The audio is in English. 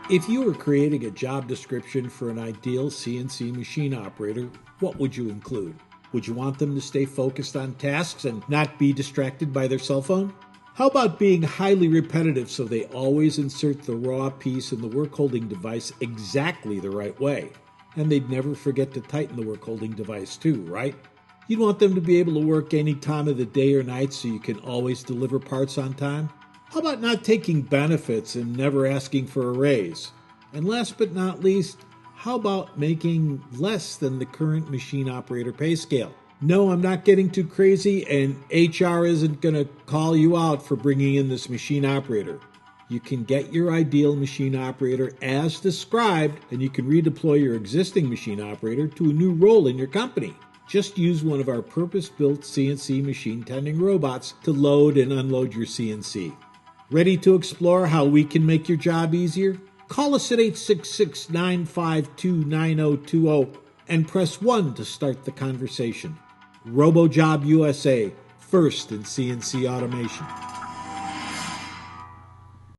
If you were creating a job description for an ideal CNC machine operator, what would you include? Would you want them to stay focused on tasks and not be distracted by their cell phone? How about being highly repetitive so they always insert the raw piece in the work holding device exactly the right way? And they'd never forget to tighten the work holding device too, right? You'd want them to be able to work any time of the day or night so you can always deliver parts on time? How about not taking benefits and never asking for a raise? And last but not least, how about making less than the current machine operator pay scale? No, I'm not getting too crazy, and HR isn't going to call you out for bringing in this machine operator. You can get your ideal machine operator as described, and you can redeploy your existing machine operator to a new role in your company. Just use one of our purpose-built CNC machine tending robots to load and unload your CNC. Ready to explore how we can make your job easier? Call us at 866-952-9020 and press 1 to start the conversation. RoboJob-USA, first in CNC automation.